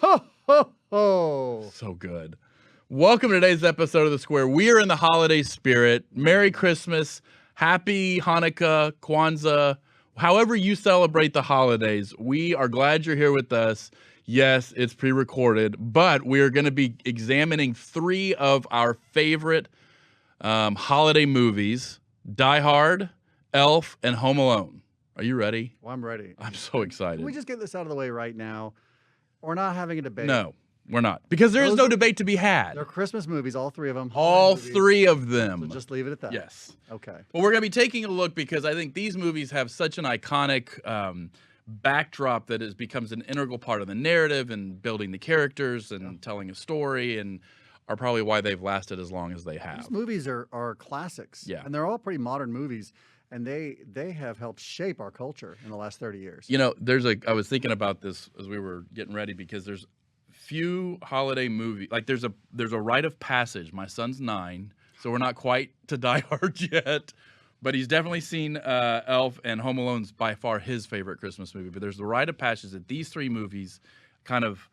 Ho, ho, ho. So good. Welcome to today's episode of The Square. We are in the holiday spirit. Merry Christmas, Happy Hanukkah, Kwanzaa, however you celebrate the holidays. We are glad you're here with us. Yes, it's pre-recorded, but we are going to be examining 3 of our favorite holiday movies: Die Hard, Elf, and Home Alone. Are you ready? Well, I'm ready. I'm so excited. Can we just get this out of the way right now? We're not having a debate. No, we're not. Because there is no debate to be had. They're Christmas movies, all 3 of them. All movies. 3 of them. So just leave it at that. Yes. Okay. Well, we're going to be taking a look because I think these movies have such an iconic backdrop that it becomes an integral part of the narrative and building the characters and telling a story, and are probably why they've lasted as long as they have. These movies are classics. Yeah. And they're all pretty modern movies. And they have helped shape our culture in the last 30 years. You know, I was thinking about this as we were getting ready, because there's few holiday movies, like there's a rite of passage. My son's 9, so we're not quite to Die Hard yet, but he's definitely seen Elf, and Home Alone's by far his favorite Christmas movie. But there's the rite of passage that these 3 movies kind of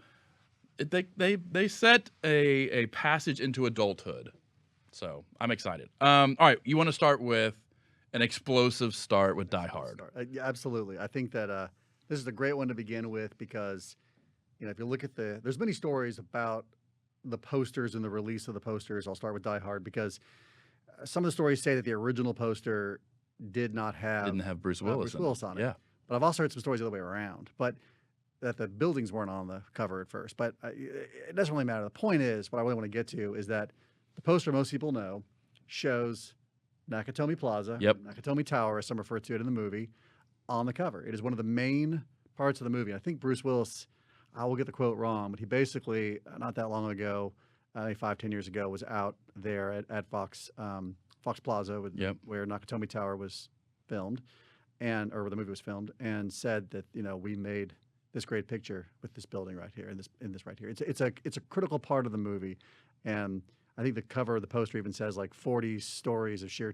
they set a passage into adulthood. So I'm excited. All right, you want to start with an explosive start with Die Hard? Yeah, absolutely. I think that this is a great one to begin with because, you know, if you look at there's many stories about the posters and the release of the posters. I'll start with Die Hard because some of the stories say that the original poster didn't have Bruce Willis on it. Yeah. But I've also heard some stories the other way around, but that the buildings weren't on the cover at first. But it doesn't really matter. The point is, what I really want to get to is that the poster most people know shows Nakatomi Plaza, Nakatomi Tower, as some refer to it in the movie, on the cover. It is one of the main parts of the movie. I think Bruce Willis, I will get the quote wrong, but he basically, not that long ago, I think 5-10 years ago, was out there at Fox Plaza where Nakatomi Tower was filmed, or where the movie was filmed, and said that, you know, we made this great picture with this building right here, in this right here. It's a critical part of the movie, and I think the cover of the poster even says like 40 stories of sheer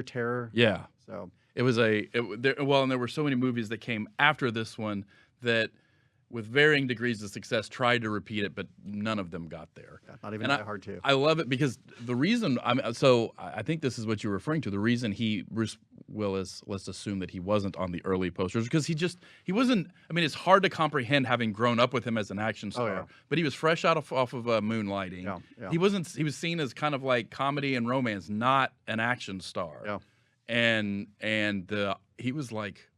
terror. Yeah. So it was and there were so many movies that came after this one that, with varying degrees of success, tried to repeat it, but none of them got there. Yeah, not even Die Hard 2. I love it because the reason I think this is what you're referring to. The reason Bruce Willis, let's assume that he wasn't on the early posters, because he wasn't. I mean, it's hard to comprehend having grown up with him as an action star, but he was fresh off of Moonlighting. Yeah. He was seen as kind of like comedy and romance, not an action star. Yeah. And he was like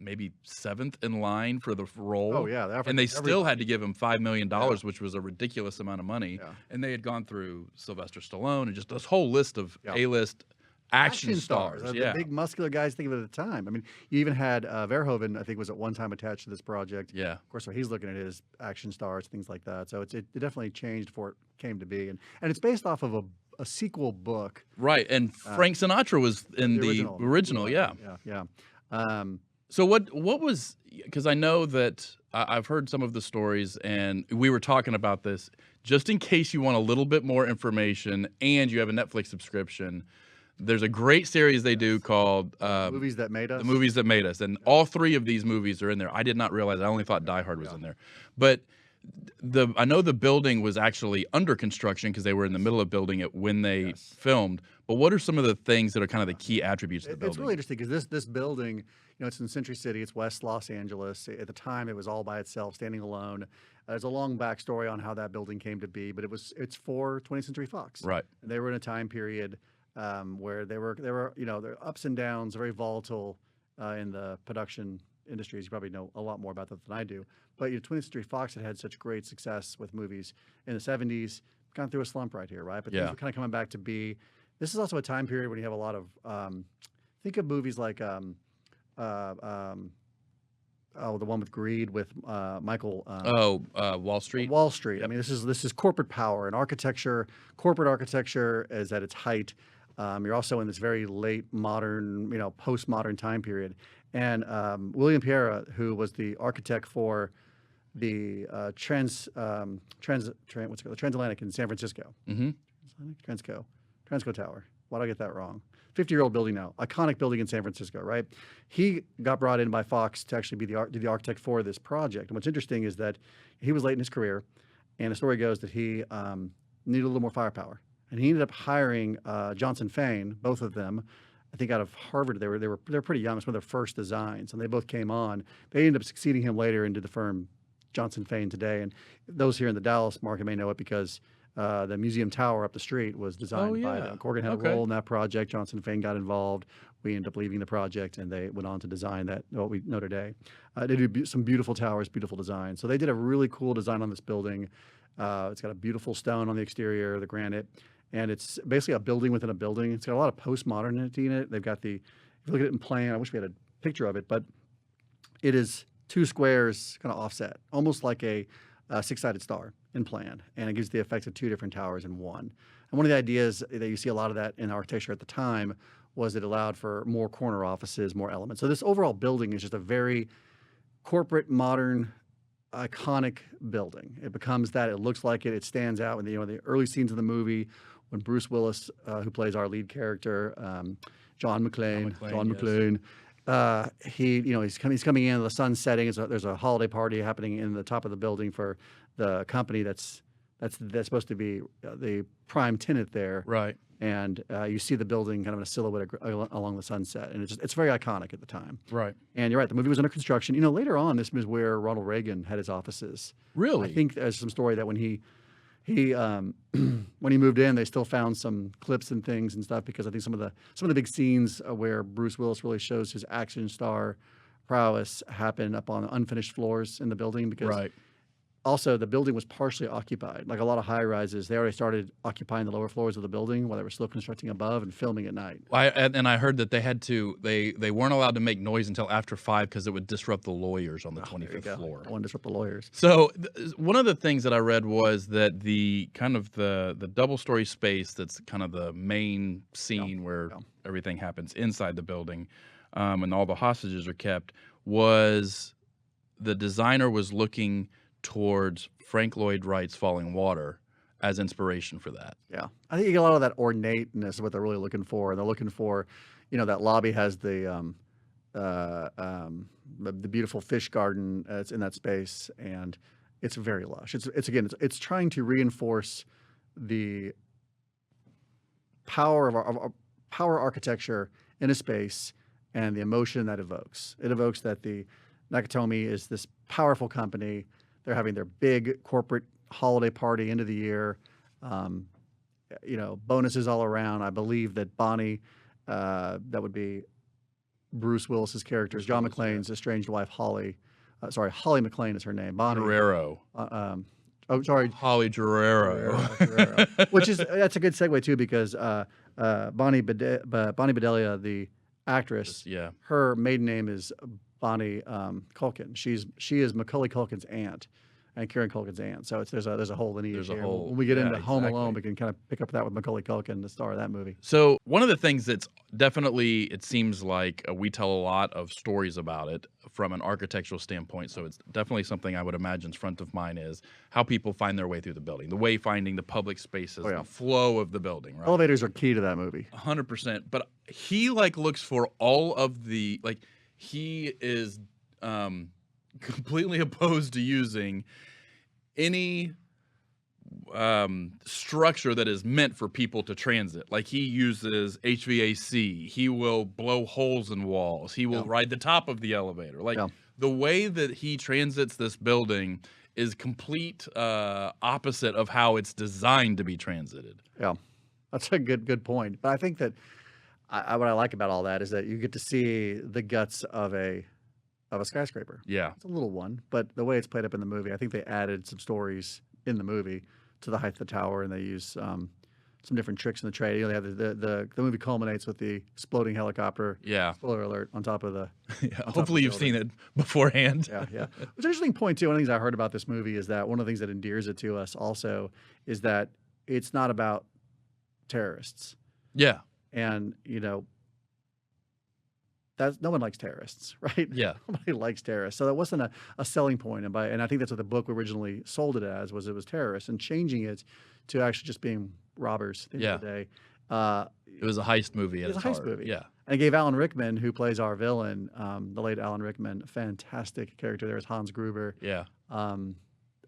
maybe 7th in line for the role. Oh yeah, and they still had to give him $5 million, which was a ridiculous amount of money. Yeah. And they had gone through Sylvester Stallone and just this whole list of A-list action stars. The big muscular guys think of it at the time. I mean, you even had Verhoeven, I think, was at one time attached to this project. Yeah. Of course, so he's looking at his action stars, things like that. So it definitely changed before it came to be, and it's based off of a sequel book. Right, and Frank Sinatra was in the original. Yeah. So what was, because I know that I've heard some of the stories, and we were talking about this, just in case you want a little bit more information and you have a Netflix subscription, there's a great series they do called Movies That Made Us. The Movies That Made Us, and all 3 of these movies are in there. I did not realize. I only thought Die Hard was in there. But I know the building was actually under construction because they were in the middle of building it when they filmed. But what are some of the things that are kind of the key attributes of the building? It's really interesting because this building, you know, it's in Century City. It's West Los Angeles. At the time, it was all by itself, standing alone. There's a long backstory on how that building came to be, but it's for 20th Century Fox. Right. And they were in a time period where they were, you know, their ups and downs, very volatile in the production industries. You probably know a lot more about that than I do. But 20th Century Fox had such great success with movies in the 70s, gone through a slump right here, right? But things were kind of coming back to be. This is also a time period when you have a lot of, think of movies like, the one with Greed with Michael. Wall Street. Wall Street. I mean, this is corporate power and architecture. Corporate architecture is at its height. You're also in this very late modern, you know, postmodern time period. And William Pereira, who was the architect for the Transatlantic in San Francisco. Mm-hmm. Transco Tower. Why did I get that wrong? 50-year-old building now, iconic building in San Francisco, right? He got brought in by Fox to actually be the architect for this project. And what's interesting is that he was late in his career, and the story goes that he needed a little more firepower, and he ended up hiring Johnson Fain, both of them. I think out of Harvard, they're pretty young. It's one of their first designs, and they both came on. They ended up succeeding him later into the firm Johnson Fain today. And those here in the Dallas market may know it because the museum tower up the street was designed by them. Corgan had a role in that project. Johnson Fain got involved. We ended up leaving the project, and they went on to design that what we know today. They do some beautiful towers, beautiful design. So they did a really cool design on this building. It's got a beautiful stone on the exterior, the granite. And it's basically a building within a building. It's got a lot of postmodernity in it. They've got if you look at it in plan, I wish we had a picture of it, but it is 2 squares kind of offset, almost like a 6-sided star in plan. And it gives the effect of 2 different towers in one. And one of the ideas that you see a lot of that in architecture at the time was it allowed for more corner offices, more elements. So this overall building is just a very corporate, modern, iconic building. It becomes that. It looks like it. It stands out in the early scenes of the movie when Bruce Willis, who plays our lead character, John McClane, he's coming in. The sun's setting. There's a holiday party happening in the top of the building for the company that's supposed to be the prime tenant there. Right. And you see the building kind of in a silhouette along the sunset, and it's very iconic at the time. Right. And you're right. The movie was under construction. Later on, this was where Ronald Reagan had his offices. Really? I think there's some story that when he when he moved in, they still found some clips and things and stuff, because I think some of the big scenes where Bruce Willis really shows his action star prowess happen up on unfinished floors in the building, because also the building was partially occupied. Like a lot of high rises, they already started occupying the lower floors of the building while they were still constructing above and filming at night. And I heard that they weren't allowed to make noise until after 5 because it would disrupt the lawyers on the 25th floor. I want to disrupt the lawyers. So one of the things that I read was that the double-story space that's kind of the main scene where everything happens inside the building, and all the hostages are kept, was the designer was looking towards Frank Lloyd Wright's Falling Water as inspiration for that. Yeah. I think you get a lot of that ornateness of what they're really looking for. They're looking for, that lobby has the beautiful fish garden that's in that space, and it's very lush. It's trying to reinforce the power of power architecture in a space and the emotion that evokes. It evokes that the Nakatomi is this powerful company. They're having their big corporate holiday party end of the year. Bonuses all around. I believe that Bonnie, that would be Bruce Willis's character, John McClane's estranged wife, Holly. Holly McClane is her name. Bonnie Guerrero. Holly Guerrero. That's a good segue too, because Bonnie Bedelia, the actress, her maiden name is Bonnie Culkin. She is Macaulay Culkin's aunt, and Kieran Culkin's aunt. So there's a whole lineage here. When we get into Home Alone, we can kind of pick up that with Macaulay Culkin, the star of that movie. So one of the things that's definitely, it seems like we tell a lot of stories about it from an architectural standpoint. So it's definitely something I would imagine is front of mind is how people find their way through the building, the wayfinding, the public spaces, the flow of the building. Right? Elevators are key to that movie. 100%. But he looks for all of the he is completely opposed to using any structure that is meant for people to transit. Like he uses HVAC. He will blow holes in walls. He will ride the top of the elevator. The way that he transits this building is complete opposite of how it's designed to be transited. Yeah, that's a good point. But I think that what I like about all that is that you get to see the guts of a skyscraper. Yeah. It's a little one, but the way it's played up in the movie, I think they added some stories in the movie to the height of the tower, and they use some different tricks in the trade. They have the movie culminates with the exploding helicopter. Yeah. Spoiler alert, on top of the hopefully you've seen it beforehand. Yeah. It's an interesting point too. One of the things I heard about this movie is that one of the things that endears it to us also is that it's not about terrorists. Yeah. And no one likes terrorists, right? Yeah. Nobody likes terrorists. So that wasn't a selling point. And I think that's what the book originally sold it as, was it was terrorists, and changing it to actually just being robbers at the end of the day It was a heist movie. It was a heist movie. Yeah. And it gave Alan Rickman, who plays our villain, the late Alan Rickman, a fantastic character there as Hans Gruber. Yeah. I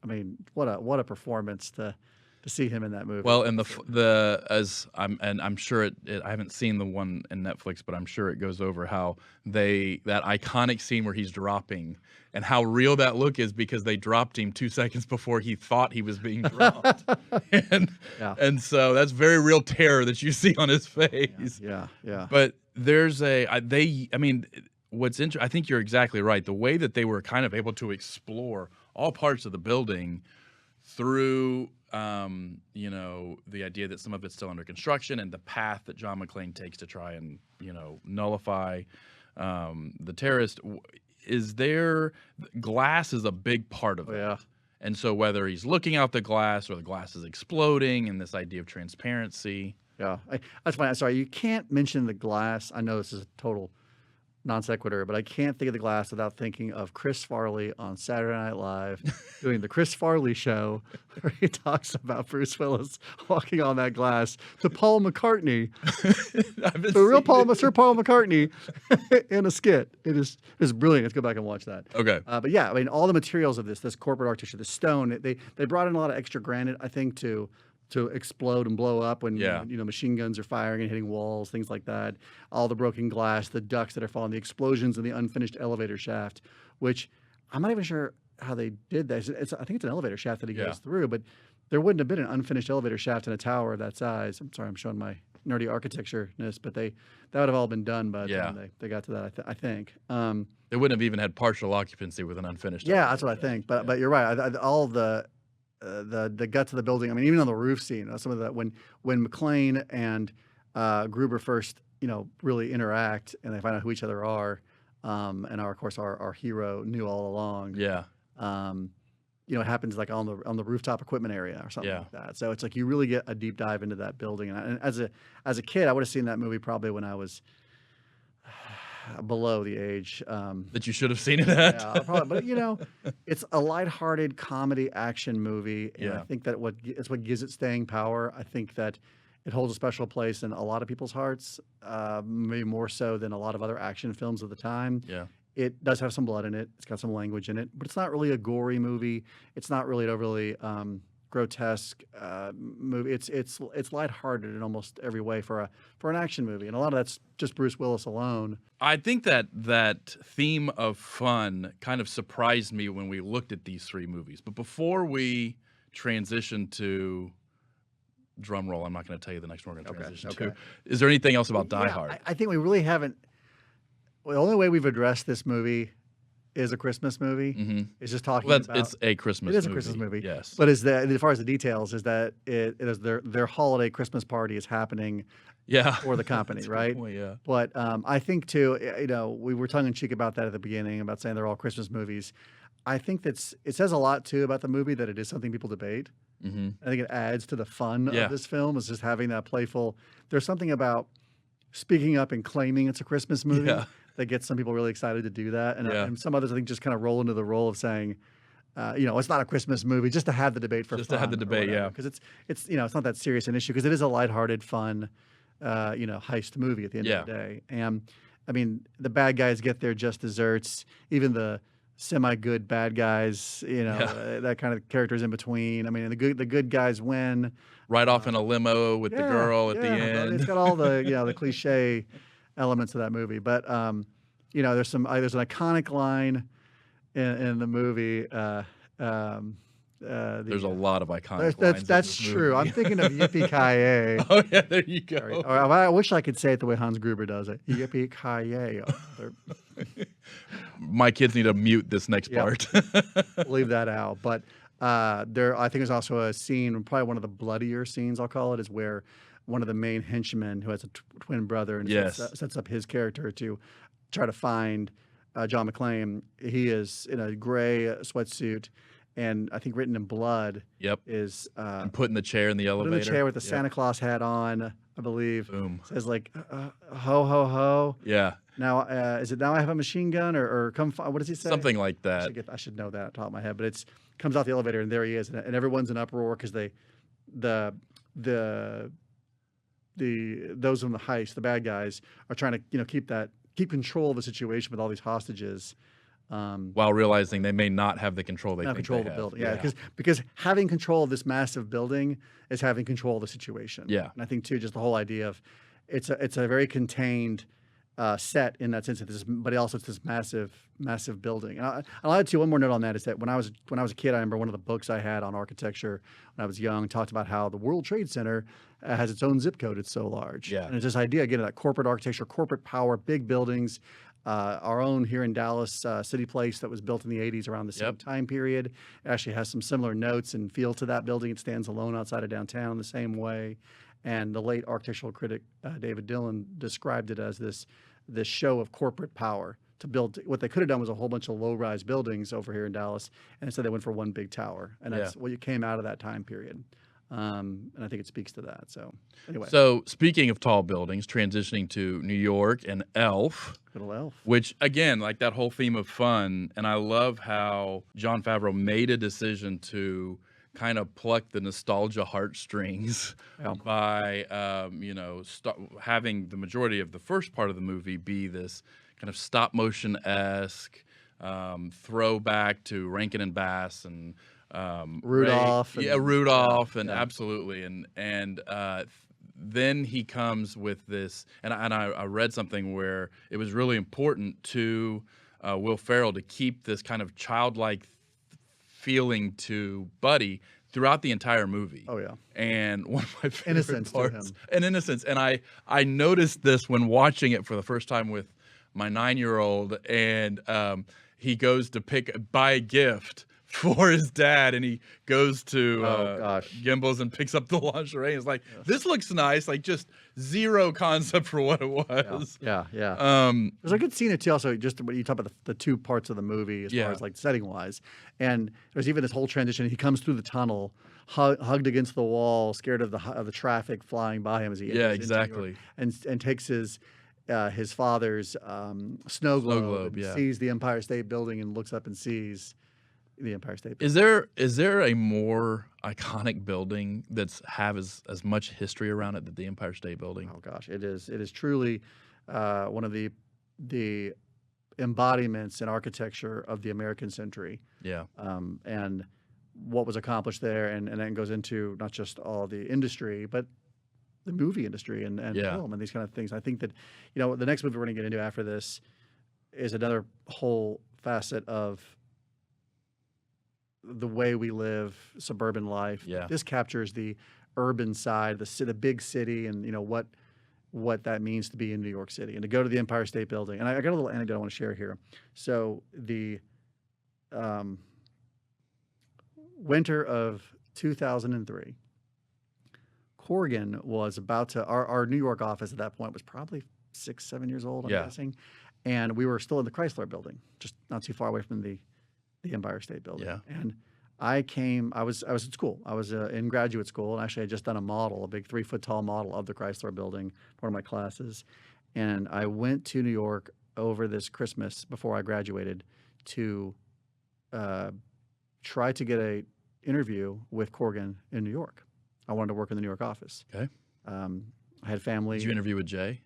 mean, what a performance to see him in that movie. Well, and I'm sure I haven't seen the one in Netflix, but I'm sure it goes over how that iconic scene where he's dropping and how real that look is because they dropped him 2 seconds before he thought he was being dropped, and so that's very real terror that you see on his face. Yeah. But there's I mean, what's interesting, I think you're exactly right. The way that they were kind of able to explore all parts of the building through the idea that some of it's still under construction and the path that John McClane takes to try and nullify the terrorist. Glass is a big part of it. Yeah. And so whether he's looking out the glass or the glass is exploding and this idea of transparency. Yeah, that's fine. Sorry, you can't mention the glass. I know this is a total non sequitur, but I can't think of the glass without thinking of Chris Farley on Saturday Night Live doing the Chris Farley show, where he talks about Bruce Willis walking on that glass to Paul McCartney, Sir Paul McCartney, in a skit. It's brilliant. Let's go back and watch that. Okay. But yeah, I mean, all the materials of this corporate architecture, the stone, they brought in a lot of extra granite, I think, to explode and blow up when machine guns are firing and hitting walls, things like that. All the broken glass, the ducts that are falling, the explosions in the unfinished elevator shaft, which I'm not even sure how they did that. I think it's an elevator shaft that he goes through, but there wouldn't have been an unfinished elevator shaft in a tower of that size. I'm sorry, I'm showing my nerdy architecture-ness, but that would have all been done by the time they got to that, I think. They wouldn't have even had partial occupancy with an unfinished elevator. That's what I think. But you're right. All the guts of the building. I mean, even on the roof scene, some of that when McClane and Gruber first, really interact and they find out who each other are, and of course our hero knew all along. Yeah. It happens like on the rooftop equipment area or something like that. So it's like you really get a deep dive into that building. And as a kid, I would have seen that movie probably when I was below the age that you should have seen it at. Yeah, probably, but it's a lighthearted comedy action movie, and I think that it's what gives it staying power. I think that it holds a special place in a lot of people's hearts, maybe more so than a lot of other action films of the time. Yeah. It does have some blood in it. It's got some language in it, but it's not really a gory movie. It's not really an overly grotesque movie. It's lighthearted in almost every way for an action movie, and a lot of that's just Bruce Willis alone. I think that theme of fun kind of surprised me when we looked at these three movies. But before we transition to drum roll, I'm not going to tell you the next one we're going to transition to. Is there anything else about Die Hard? I think we really haven't. Well, the only way we've addressed this movie is a Christmas movie. Mm-hmm. It's just talking about. It's a Christmas movie. It is a Christmas movie. Yes. But as far as the details, is that it is their holiday Christmas party is happening. For the company, right? Point, yeah. But I think too, we were tongue in cheek about that at the beginning about saying they're all Christmas movies. I think it says a lot too about the movie that it is something people debate. Mm-hmm. I think it adds to the fun of this film is just having that playful. There's something about speaking up and claiming it's a Christmas movie that gets some people really excited to do that, and some others I think just kind of roll into the role of saying, it's not a Christmas movie, just to have the debate for just fun. To have the debate, because it's it's not that serious an issue because it is a lighthearted, fun, heist movie at the end of the day. And I mean, the bad guys get their just desserts, even the semi-good bad guys, that kind of characters in between. I mean, the good guys win. Right off in a limo with the girl at the end. It's got all the the cliche elements of that movie. But there's an iconic line in the movie. There's a lot of iconic lines. That's true. I'm thinking of Yippee-ki-yay. Oh yeah, there you go. Or I wish I could say it the way Hans Gruber does it. Yippee-ki-yay. My kids need to mute this next part. Leave that out. But I think there's also a scene, probably one of the bloodier scenes, I'll call it, is where one of the main henchmen who has a twin brother and sets up his character to try to find John McClane. He is in a gray sweatsuit. And I think written in blood is and put in the chair in the elevator. Put in the chair with the Santa Claus hat on, I believe. Boom. Says like, ho, ho, ho. Yeah. Now, is it now I have a machine gun or come, what does he say? Something like that. I should know that off the top of my head. But it's comes out the elevator and there he is. And everyone's in uproar because the those in the heist, the bad guys, are trying to keep control of the situation with all these hostages. While realizing they may not have the control they Not think control they of the have. building, because having control of this massive building is having control of the situation. Yeah. And I think too, just the whole idea of it's a very contained set in that sense of this, but also it's this massive building. And I'll add to one more note on that is that when I was a kid, I remember one of the books I had on architecture when I was young talked about how the World Trade Center has its own zip code. It's so large. Yeah. And it's this idea again of that corporate architecture, corporate power, big buildings. Our own here in Dallas, City Place that was built in the 80s around the same time period. It actually has some similar notes and feel to that building. It stands alone outside of downtown the same way. And the late architectural critic David Dillon described it as this show of corporate power to build. What they could have done was a whole bunch of low-rise buildings over here in Dallas, and instead they went for one big tower. And that's what came out of that time period. And I think it speaks to that. So anyway. So speaking of tall buildings, transitioning to New York and Elf. Little Elf. Which, again, like that whole theme of fun. And I love how Jon Favreau made a decision to kind of pluck the nostalgia heartstrings by, having the majority of the first part of the movie be this kind of stop motion-esque throwback to Rankin and Bass and Rudolph. Rudolph, and absolutely. And then he comes with this, and I read something where it was really important to Will Ferrell to keep this kind of childlike feeling to Buddy throughout the entire movie. Oh yeah. And one of my favorite Innocence parts, to him. and innocence. And I noticed this when watching it for the first time with my 9-year-old, and he goes to buy a gift for his dad, and he goes to Gimbel's and picks up the lingerie. It's like, this looks nice, like just zero concept for what it was. Yeah. There's a good scene too. Also, just when you talk about the two parts of the movie as far as like setting wise, and there's even this whole transition. He comes through the tunnel, hugged against the wall, scared of the traffic flying by him as he enters into New York, and takes his father's snow globe, and sees the Empire State Building and looks up and sees the Empire State Building. Is there a more iconic building that's have as much history around it than the Empire State Building? Oh gosh, it is truly one of the embodiments in architecture of the American century. Yeah. And what was accomplished there, and then goes into not just all the industry, but the movie industry and film and these kind of things. I think that, the next movie we're going to get into after this is another whole facet of the way we live suburban life. Yeah. This captures the urban side, the big city, and what that means to be in New York City and to go to the Empire State Building. And I got a little anecdote I want to share here. So the winter of 2003, Corgan was about to, our New York office at that point was probably 6-7 years old, I'm guessing. And we were still in the Chrysler Building, just not too far away from the Empire State Building. Yeah. And I was at school. I was in graduate school, and actually I had just done a big 3-foot tall model of the Chrysler Building, one of my classes. And I went to New York over this Christmas before I graduated to try to get a interview with Corgan in New York. I wanted to work in the New York office. Okay. I had family. Did you interview with Jay?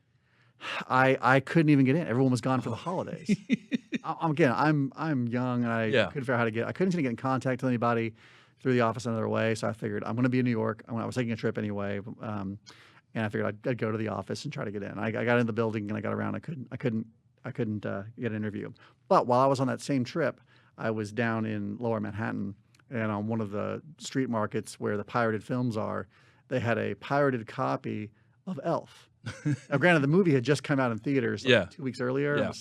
I couldn't even get in. Everyone was gone for the holidays. I'm young, and I couldn't figure out how to get. I couldn't get in contact with anybody through the office another way. So I figured I'm going to be in New York. I was taking a trip anyway, and I figured I'd go to the office and try to get in. I got in the building and I got around. I couldn't get an interview. But while I was on that same trip, I was down in Lower Manhattan, and on one of the street markets where the pirated films are, they had a pirated copy of Elf. Now, granted, the movie had just come out in theaters 2 weeks earlier. Yeah.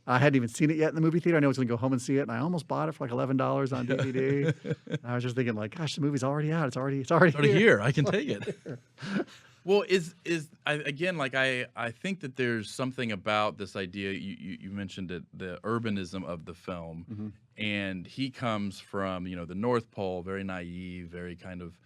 I hadn't even seen it yet in the movie theater. I knew I was going to go home and see it, and I almost bought it for like $11 on DVD. And I was just thinking, like, gosh, the movie's already out. It's already here. I can take it. Well, I think that there's something about this idea. You mentioned it, the urbanism of the film, and he comes from the North Pole, very naive, very kind of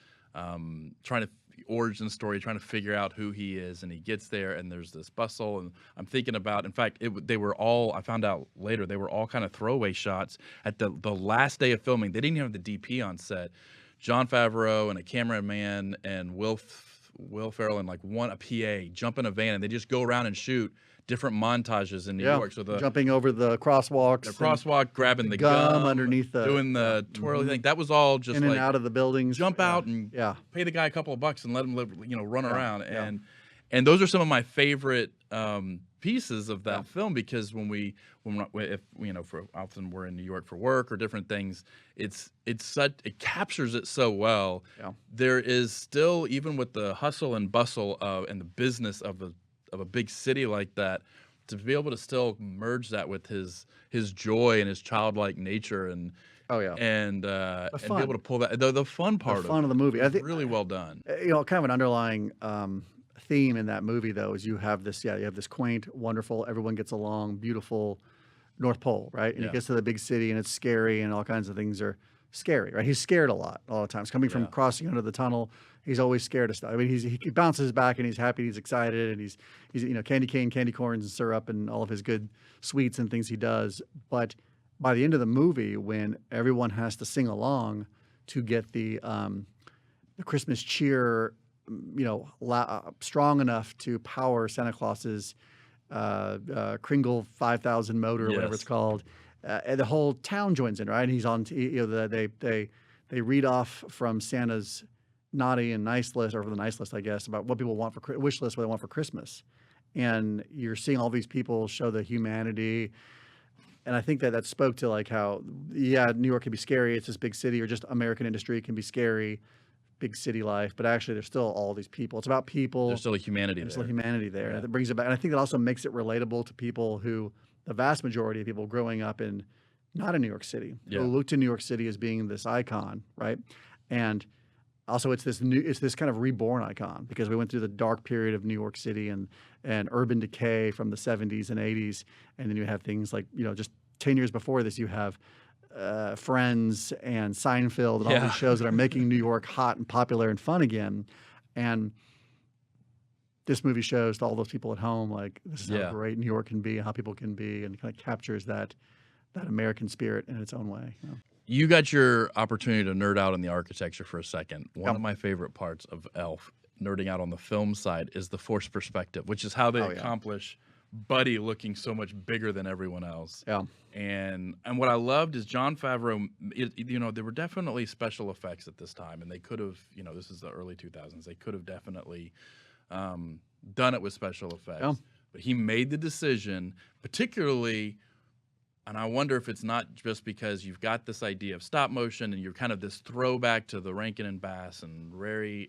trying to origin story, trying to figure out who he is, and he gets there, and there's this bustle, and I'm thinking about, in fact, they were all, I found out later, they were all kind of throwaway shots at the last day of filming. They didn't even have the DP on set. Jon Favreau and a cameraman and Will Will Ferrell and like a PA jump in a van, and they just go around and shoot different montages in New York. So jumping over the crosswalks, the crosswalk, grabbing the gum gum underneath the doing the twirly thing. That was all just in and like out of the buildings. jump out and yeah. pay the guy a couple of bucks and let him live, run around. Yeah. And those are some of my favorite pieces of that film, because often we're in New York for work or different things, it captures it so well. Yeah. There is still, even with the hustle and bustle and the business of a big city like that, to be able to still merge that with his joy and his childlike nature and and be able to pull that the fun part of the movie. I think really well done. Kind of an underlying theme in that movie though is you have this quaint, wonderful, everyone gets along, beautiful North Pole, right? And he gets to the big city and it's scary and all kinds of things are scary, right? He's scared a lot all the time. He's coming from crossing under the tunnel. He's always scared of stuff. I mean, he bounces back and he's happy, he's excited, and he's candy cane, candy corns, and syrup, and all of his good sweets and things he does. But by the end of the movie, when everyone has to sing along to get the Christmas cheer, strong enough to power Santa Claus's Kringle 5000 motor, or whatever it's called, and the whole town joins in, right? And he's on. They read off from Santa's naughty and nice list, or the nice list, I guess, about what people want for wish list, what they want for Christmas, and you're seeing all these people show the humanity, and I think that spoke to like how New York can be scary, it's this big city, or just American industry can be scary, big city life, but actually there's still all these people. It's about people. There's still a humanity there. There's still humanity there, and it brings it back. And I think it also makes it relatable to people who, the vast majority of people growing up not in New York City, who look to New York City as being this icon, right? And also, it's this kind of reborn icon, because we went through the dark period of New York City and urban decay from the 70s and 80s, and then you have things like just 10 years before this, you have Friends and Seinfeld and all these shows that are making New York hot and popular and fun again, and this movie shows to all those people at home like this is how great New York can be, how people can be, and kind of captures that American spirit in its own way. You got your opportunity to nerd out on the architecture for a second. One of my favorite parts of Elf, nerding out on the film side, is the forced perspective, which is how they accomplish Buddy looking so much bigger than everyone else. Yeah. And what I loved is Jon Favreau, there were definitely special effects at this time, and they could have, this is the early 2000s, they could have definitely done it with special effects. Yeah. But he made the decision, particularly. And I wonder if it's not just because you've got this idea of stop motion and you're kind of this throwback to the Rankin and Bass and Ray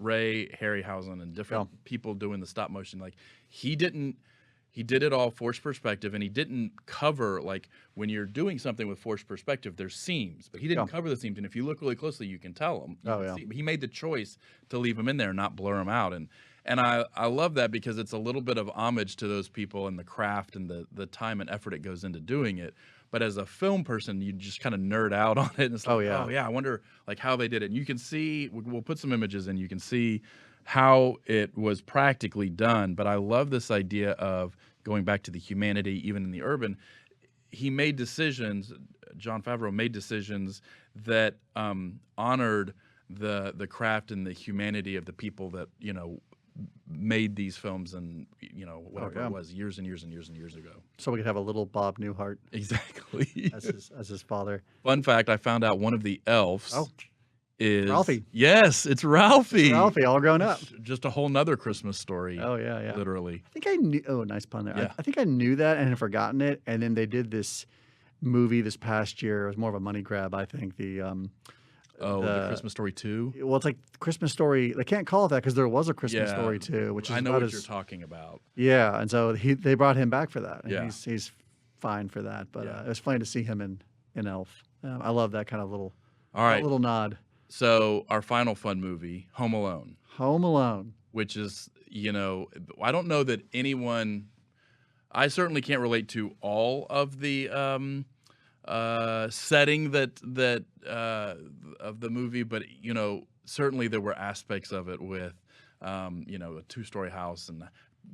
Harryhausen and different people doing the stop motion. Like he did it all forced perspective, and he didn't cover, like when you're doing something with forced perspective, there's seams, but he didn't cover the seams. And if you look really closely, you can tell them. But he made the choice to leave them in there and not blur them out. And I love that, because it's a little bit of homage to those people and the craft and the time and effort it goes into doing it. But as a film person, you just kind of nerd out on it. And it's like, I wonder like how they did it. And you can see, we'll put some images in, you can see how it was practically done. But I love this idea of going back to the humanity, even in the urban. He made decisions, Jon Favreau made decisions that honored the craft and the humanity of the people that, made these films, and whatever it was, years and years and years and years ago. So we could have a little Bob Newhart, exactly, as his father. Fun fact: I found out one of the elves is Ralphie. Yes, it's Ralphie. It's Ralphie, all grown up. Just a whole nother Christmas story. Oh yeah, literally. I think I knew. Oh, nice pun there. Yeah. I think I knew that and had forgotten it. And then they did this movie this past year. It was more of a money grab, I think. The Christmas Story 2? Well, it's like Christmas Story. They can't call it that because there was a Christmas Story 2, which is I know what you're talking about. Yeah, and so they brought him back for that. And he's fine for that. But it was funny to see him in Elf. I love that kind of little nod. So our final fun movie, Home Alone. Home Alone. Which is, I don't know that anyone, I certainly can't relate to all of the setting that of the movie, but certainly there were aspects of it with a 2-story house, and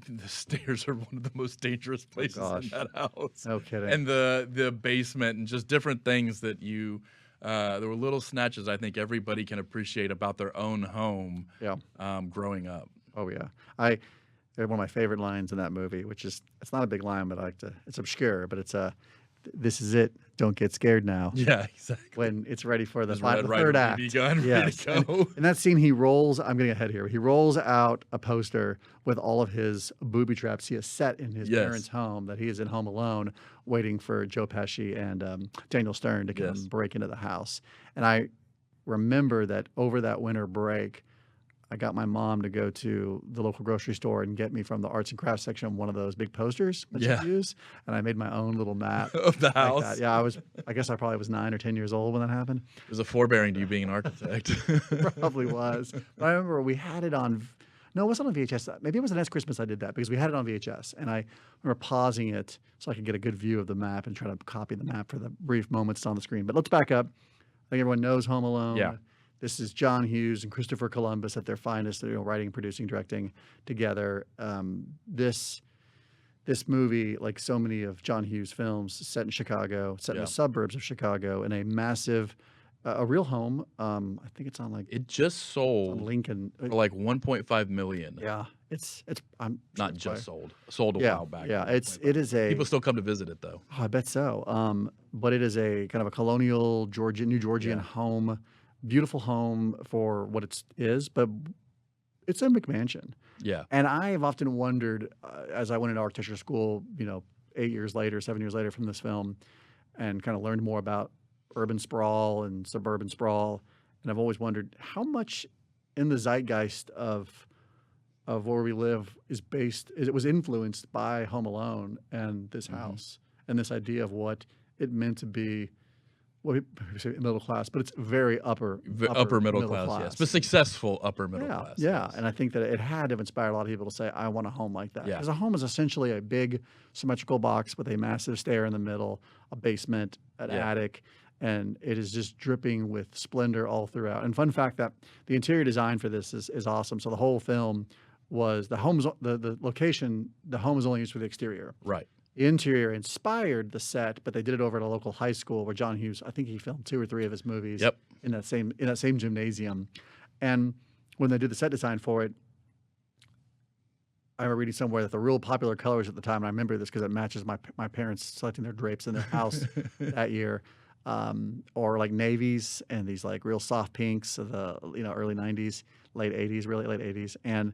the stairs are one of the most dangerous places in that house. No kidding. And the basement, and just different things that you There were little snatches I think everybody can appreciate about their own home Yeah. growing up. Oh yeah. I one of my favorite lines in that movie, which is it's not a big line, but I like to. It's obscure, but it's "This is it. Don't get scared now." Yeah, exactly. When it's ready for the His Red the Ryder third BB act. gun ready Yes. to go. In that scene, he rolls. I'm getting ahead here. He rolls out a poster with all of his booby traps he has set in his parents' Yes. home. That he is in Home Alone, waiting for Joe Pesci and Daniel Stern to come Yes. break into the house. And I remember that over that winter break, I got my mom to go to the local grocery store and get me from the arts and crafts section one of those big posters that Yeah. you use, and I made my own little map Of the like house. that. Yeah, I guess I probably was 9 or 10 years old when that happened. There's a forebearing to you being an architect. Probably was. But I remember we had it on. No, it wasn't on VHS. Maybe it was the next Christmas I did that because we had it on VHS, and I remember pausing it so I could get a good view of the map and try to copy the map for the brief moments on the screen. But let's back up. I think everyone knows Home Alone. Yeah. This is John Hughes and Christopher Columbus at their finest, writing, producing, directing together. This movie, like so many of John Hughes' films, set in Chicago, set in Yeah. the suburbs of Chicago, in a massive, a real home. I think it's on like It just on sold Lincoln. for like 1.5 million. Yeah, I'm Not it's just probably- sold a Yeah, while back. yeah. 1.5. It is a. People still come to visit it though. Oh, I bet so. But it is a kind of a colonial New Georgian Yeah. home, beautiful home for what it is, but it's a McMansion. Yeah. And I have often wondered, as I went into architecture school, 7 years later from this film, and kind of learned more about urban sprawl and suburban sprawl, and I've always wondered how much in the zeitgeist of where we live it was influenced by Home Alone and this house and this idea of what it meant to be, well, we say middle class, but it's very upper Middle class, yes. But successful upper middle class. Yeah, yes. and I think that it had to have inspired a lot of people to say, I want a home like that. Yeah. Because a home is essentially a big symmetrical box with a massive stair in the middle, a basement, an Yeah. attic, and it is just dripping with splendor all throughout. And fun fact that the interior design for this is awesome. So the whole film was the location, the home is only used for the exterior. Right. The interior inspired the set, but they did it over at a local high school where John Hughes, I think he filmed 2 or 3 of his movies Yep. in that same gymnasium. And when they did the set design for it, I remember reading somewhere that the real popular colors at the time, and I remember this because it matches my parents selecting their drapes in their house that year, or like navies and these like real soft pinks of the early 90s, late 80s, really late 80s. And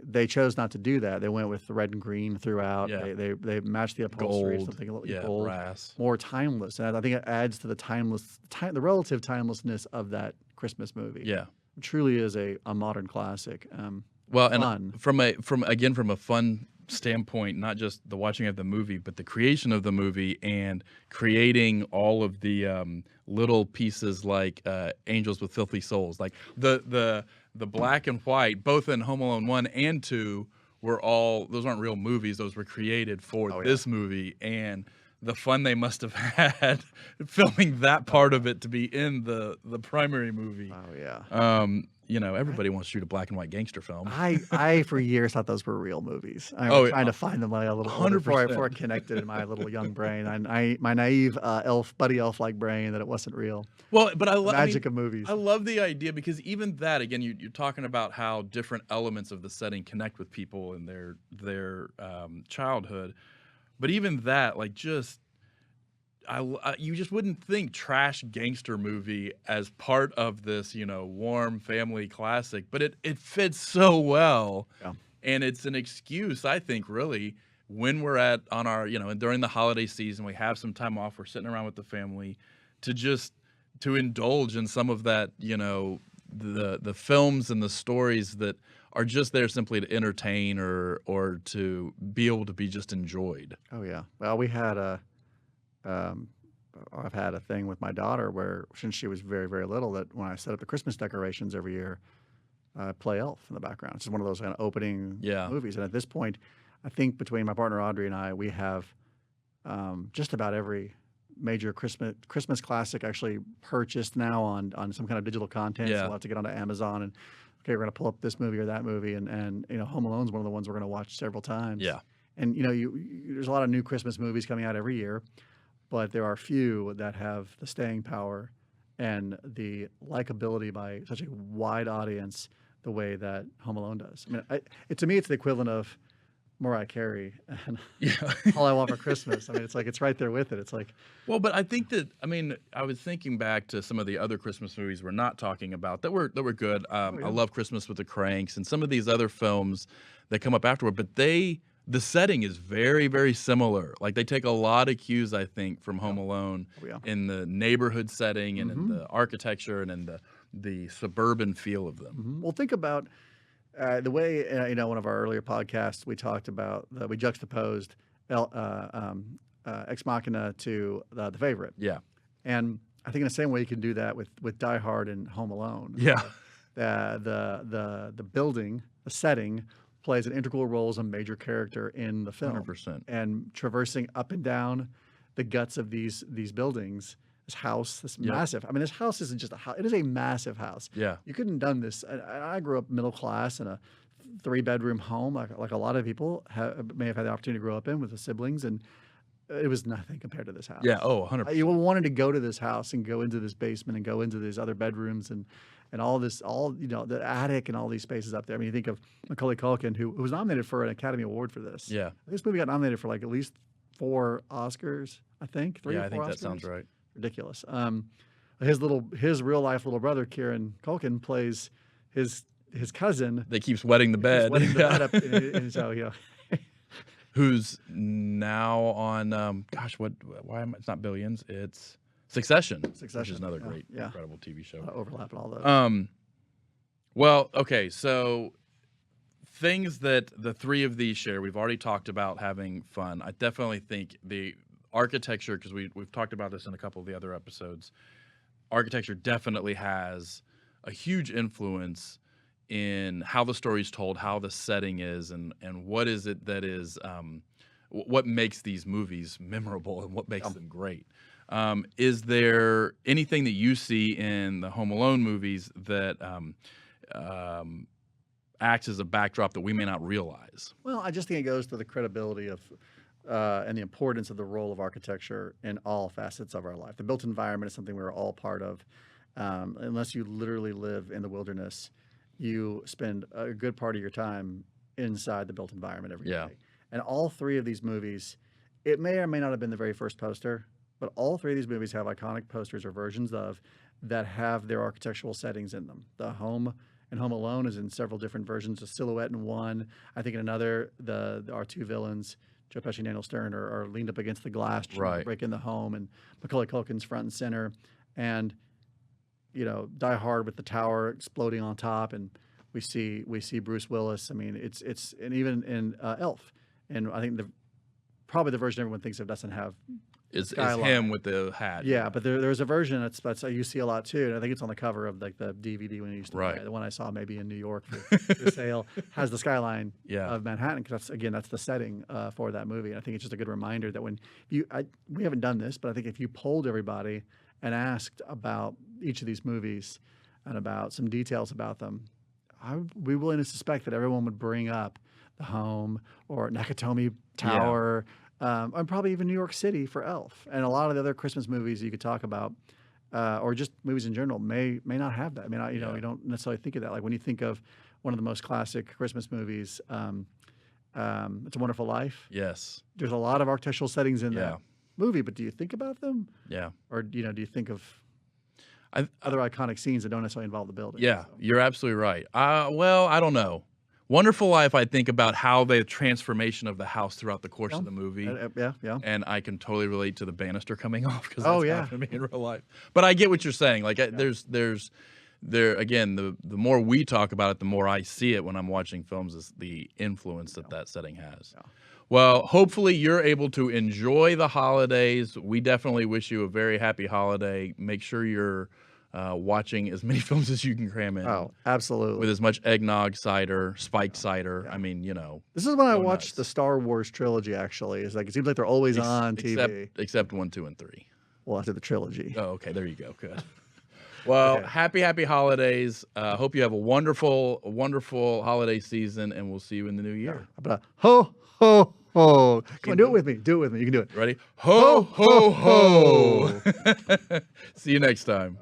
they chose not to do that. They went with the red and green throughout. Yeah. They matched the upholstery to Gold. something a little Yeah. gold, Brass. more timeless. And I think it adds to the relative timelessness of that Christmas movie. Yeah. It truly is a modern classic. Well, and Fun. from a fun standpoint, not just the watching of the movie, but the creation of the movie and creating all of the little pieces like Angels with Filthy Souls, like the black and white, both in Home Alone 1 and 2 those aren't real movies. Those were created for this movie, and the fun they must have had filming that part of it to be in the primary movie. Oh yeah. Everybody wants to shoot a black and white gangster film. I for years thought those were real movies. I Oh, was trying to find them like a little older before 100%. it connected in my little young brain. My naive buddy elf like brain that it wasn't real. Well, but I love Magic of movies. I love the idea because even that, again, you're talking about how different elements of the setting connect with people in their childhood. But even that, like, you just wouldn't think trash gangster movie as part of this, warm family classic. But it fits so well, Yeah. and it's an excuse, I think, really, when we're on our, and during the holiday season, we have some time off, we're sitting around with the family, to indulge in some of that, the films and the stories that are just there simply to entertain or to be able to be just enjoyed. Oh yeah. Well, we had I've had a thing with my daughter where since she was very, very little that when I set up the Christmas decorations every year, I play Elf in the background. It's just one of those kind of opening movies. And at this point, I think between my partner Audrey and I, we have just about every major Christmas classic actually purchased now on some kind of digital content. So Yeah. we'll have to get onto Amazon and okay, we're going to pull up this movie or that movie, and Home Alone's one of the ones we're going to watch several times. Yeah. And there's a lot of new Christmas movies coming out every year, but there are few that have the staying power and the likability by such a wide audience the way that Home Alone does. I mean, to me, it's the equivalent of Mariah Carey and Yeah. All I Want for Christmas. I mean, it's like it's right there with it. It's like, Well, but I think that I was thinking back to some of the other Christmas movies we're not talking about that were good. I love Christmas with the Cranks and some of these other films that come up afterward. But the setting is very, very similar. Like they take a lot of cues, I think, from Home Alone in the neighborhood setting and in the architecture and in the suburban feel of them. Well, think about the way one of our earlier podcasts we talked about we juxtaposed Ex Machina to the Favorite. Yeah. And I think in the same way you can do that with Die Hard and Home Alone. Yeah. The building, the setting plays an integral role as a major character in the film. 100%. And traversing up and down the guts of these buildings, this house, this massive. I mean, this house isn't just a house; it is a massive house. Yeah. You couldn't have done this. I grew up middle class in a 3-bedroom home, like a lot of people may have had the opportunity to grow up in with the siblings, and it was nothing compared to this house. Yeah. Oh, 100%. You wanted to go to this house and go into this basement and go into these other bedrooms and all the attic and all these spaces up there. I mean, you think of Macaulay Culkin, who was nominated for an Academy Award for this. Yeah. This movie got nominated for like at least 4 Oscars, I think. 3 or 4 I think Oscars. that sounds right. Ridiculous. His real life little brother, Kieran Culkin, plays his cousin. They keep sweating the bed. Sweating the bed up, and so who's now on why am I, it's not Billions, it's Succession, which is another great incredible TV show. Overlap and all those. Well, okay, so things that the three of these share, we've already talked about having fun. I definitely think the architecture, because we've talked about this in a couple of the other episodes, architecture definitely has a huge influence in how the story's told, how the setting is, and what is it that is what makes these movies memorable and what makes them great. Is there anything that you see in the Home Alone movies that acts as a backdrop that we may not realize? Well, I just think it goes to the credibility of and the importance of the role of architecture in all facets of our life. The built environment is something we're all part of. Unless you literally live in the wilderness, you spend a good part of your time inside the built environment every day. And all three of these movies, it may or may not have been the very first poster, but all three of these movies have iconic posters or versions of that have their architectural settings in them. The home in Home Alone is in several different versions. A silhouette in one. I think in another, our two villains, Joe Pesci and Daniel Stern, are leaned up against the glass trying to break in the home, and Macaulay Culkin's front and center. And Die Hard with the tower exploding on top, and we see Bruce Willis. I mean, it's and even in Elf, and I think probably the version everyone thinks of doesn't have is him with the hat. Yeah, but there's a version that's you see a lot too, and I think it's on the cover of like the DVD when you used to buy it. The one I saw maybe in New York for sale has the skyline of Manhattan, because that's the setting for that movie. And I think it's just a good reminder that when we haven't done this, but I think if you polled everybody and asked about each of these movies and about some details about them, I would be willing to suspect that everyone would bring up the home or Nakatomi Tower. And probably even New York City for Elf, and a lot of the other Christmas movies you could talk about, or just movies in general, may not have that. I mean, you don't necessarily think of that. Like when you think of one of the most classic Christmas movies, It's a Wonderful Life. Yes, there's a lot of architectural settings in that movie, but do you think about them? Yeah. Or do you think of other iconic scenes that don't necessarily involve the building? Yeah, you're absolutely right. Well, I don't know. Wonderful Life, I think about how the transformation of the house throughout the course of the movie. And I can totally relate to the banister coming off, because that's happened to me in real life. But I get what you're saying. Like there's again, the more we talk about it, the more I see it when I'm watching films, is the influence that setting has. Yeah. Well, hopefully you're able to enjoy the holidays. We definitely wish you a very happy holiday. Make sure you're watching as many films as you can cram in. Oh, absolutely. With as much eggnog, cider, spiked cider. I mean, This is when I watched the Star Wars trilogy, actually. It's like, it seems like they're always on TV. Except 1, 2, and 3. Well, after the trilogy. Oh, okay. There you go. Good. Well, happy holidays. Hope you have a wonderful holiday season, and we'll see you in the new year. How about ho, ho, ho. Come on, do it with me. Do it with me. You can do it. Ready? Ho, ho, ho. See you next time.